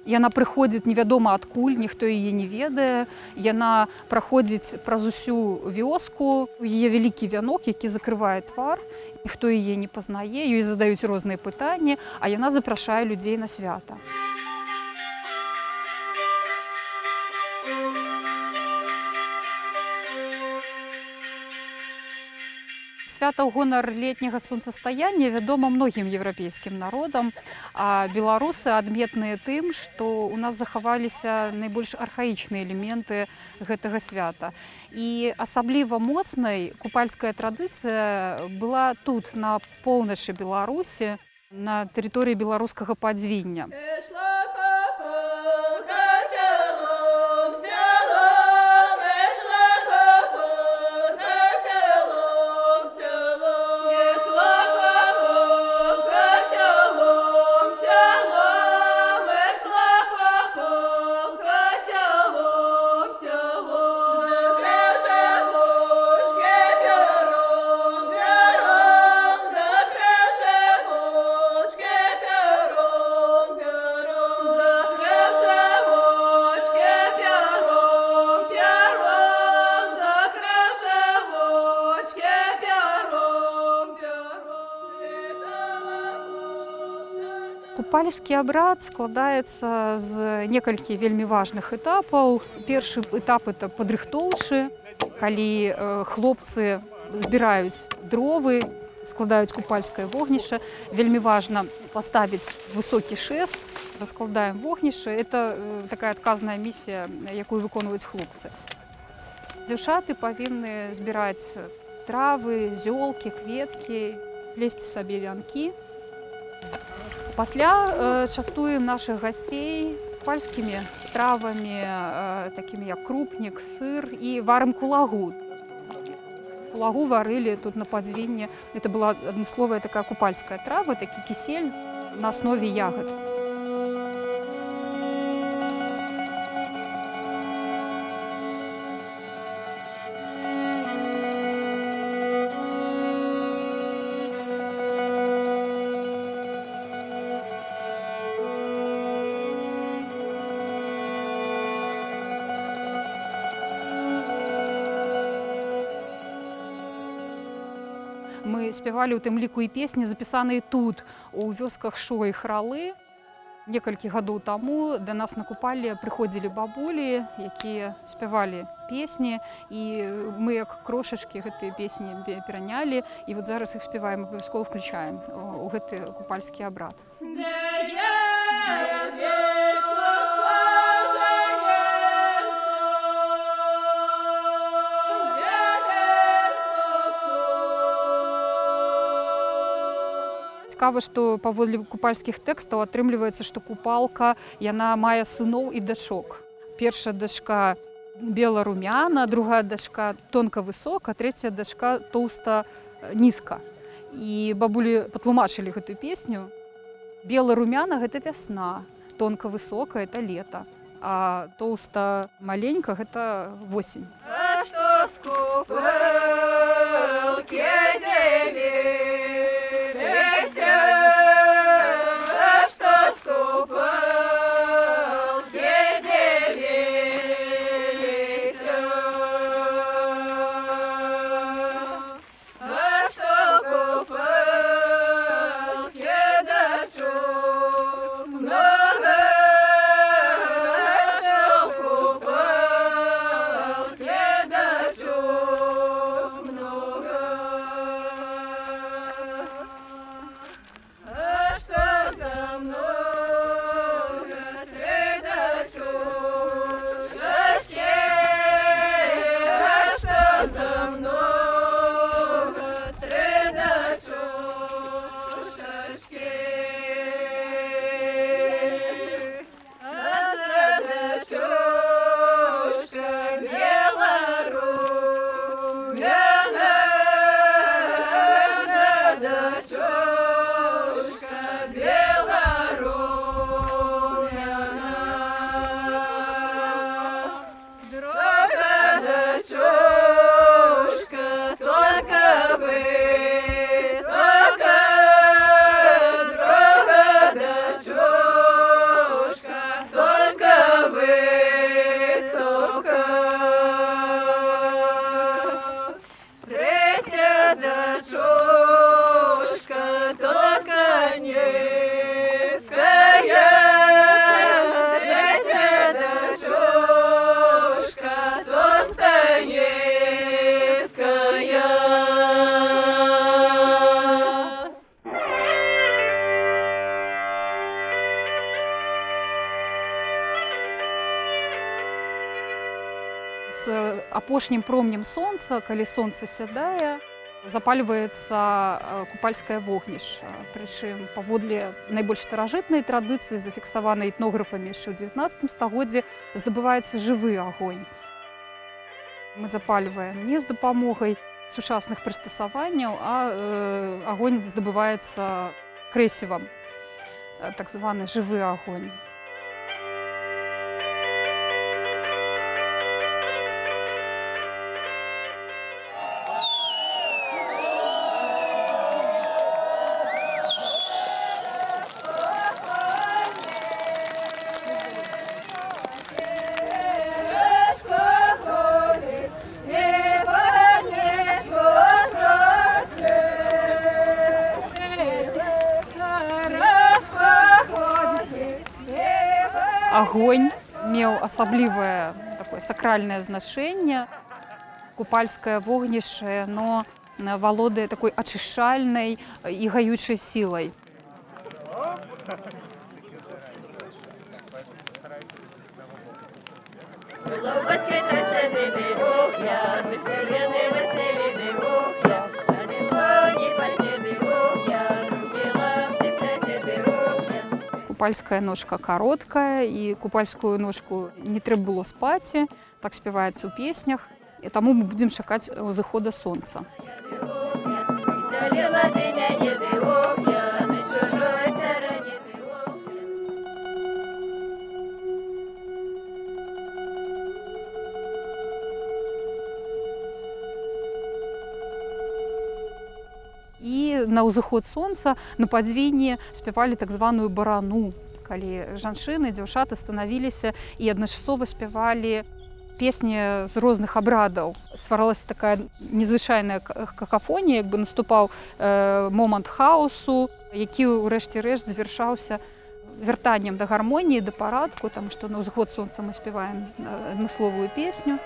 Яна прыходзіць невядома адкуль, ніхто яе не ведае. Яна праходзіць праз усю вёску. У яе вялікі вянок, які закрывае твар. Ніхто яе не пазнае, ёй задаюць розныя пытанні, а яна запрашае людзей на свята. Свята ў гонар летняга сонцастаяння вядома многім еўрапейскім народам, а беларусы адметныя тым, што ў нас захаваліся найбольш архаічныя элементы гэтага свята. І асабліва моцнай купальская традыцыя была тут, на поўначы Беларусі, на тэрыторыі беларускага падзвіння. Купальскі абрад складаецца з некалькі вельмі важных этапаў. Першы этап – это падрыхтоўчы, калі хлопцы збіраюць дровы, складаюць купальскае вогнішча. Вельмі важна паставіць высокі шэст, раскладаем вогнішча. Это такая адказная місія, якую выконваюць хлопцы. Дзяўчаты павінны збіраць травы, зёлкі, кветкі, плесці сабе вянкі. Пасля частуем нашых гасцей купальскімі стравамі, такімі як крупнік, сыр, і варым кулагу. Кулагу варылі тут на падзвінні. Это была адмысловая такая купальская трава, такі кісель на аснове ягад. Мы спявалі ў тым ліку і песні, запісаныя тут, у вёсках Шо і Хралы. Некалькі гадоў таму да нас на купалле прыходзілі бабулі, якія спявалі песні, і мы як крошачкі гэтыя песні перанялі, і вот зараз іх спяваем, абавязкова включаем у гэты купальскі абрад. Цікава, што паводле купальскіх тэкстаў атрымліваецца, што купалка яна мае сыноў і дачок. Першая дачка бела-румяна, другая дачка тонка-высока, трэцяя дачка тоўста-нізка. І бабулі патлумачылі гэтую песню. Бела-румяна гэта вясна, тонка-высока это лета, а тоўста-маленька гэта восень. А што скупэлкі дзеві? З апошнім промнем сонца, калі сонца сядае, запальваецца купальскае вогнішча. Прычым паводле найбольш старажытнай традыцыі, зафіксаванай этнографамі яшчэ ў 19 стагоддзі, здабываецца жывы агонь. Мы запальваем не з дапамогай сучасных прыстасаванняў, а агонь здабываецца крэсівам, так званы жывы агонь. Агонь меў асаблівае такое сакральнае значэнне. Купальскае вогнішча, но валодае такой ачышчальнай і гаючай сілай. Купальская ножка кароткая, і купальскую ножку не трэба было спаць, так спяваецца ў песнях. І таму мы будзем чакаць узыхода сонца. І на ўзыход сонца на падзвінні спявалі так званую барану, калі жанчыны, дзяўчаты станавіліся і адначасова спявалі песні з розных абрадаў. Стваралася такая незвычайная какафонія, як бы наступаў момант хаосу, які ў рэшце рэшт завяршаўся вяртаннем да гармоніі, да парадку, таму што на ўзыход сонца мы спяваем адмысловую песню.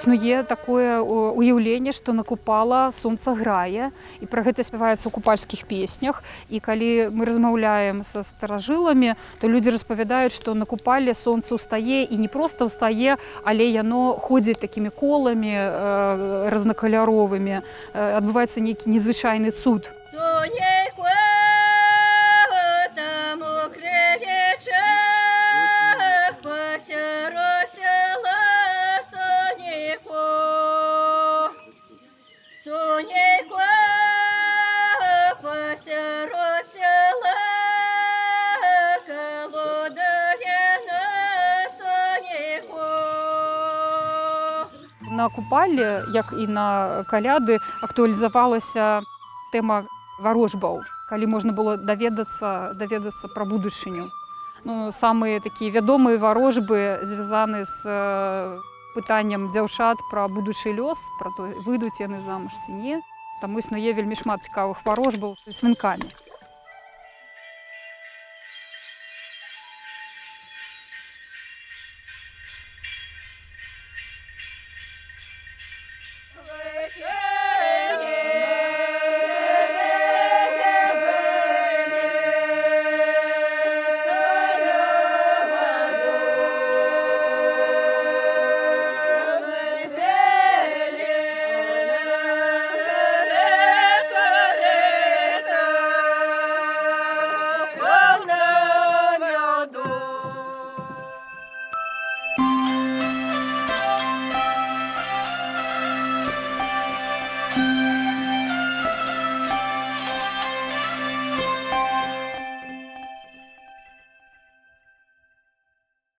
Існуе такое уяўленне, што на купала сонца грае, і пра гэта спяваецца ў купальскіх песнях. І калі мы размаўляем са старажыламі, то людзі распавядаюць, што на купале сонца ўстае і не проста ўстае, але яно ходзіць такімі коламі разнакаляровымі. Адбываецца нейкі незвычайны цуд. На купале, як і на каляды, актуалізавалася тэма варожбаў, калі можна было даведацца пра будучыню. Самыя такія вядомыя варожбы звязаны з пытаннем дзяўчат пра будучы лёс, пра то, выйдуць яны замуж ці не. Таму існуе вельмі шмат цікавых варожбаў з вінкамі.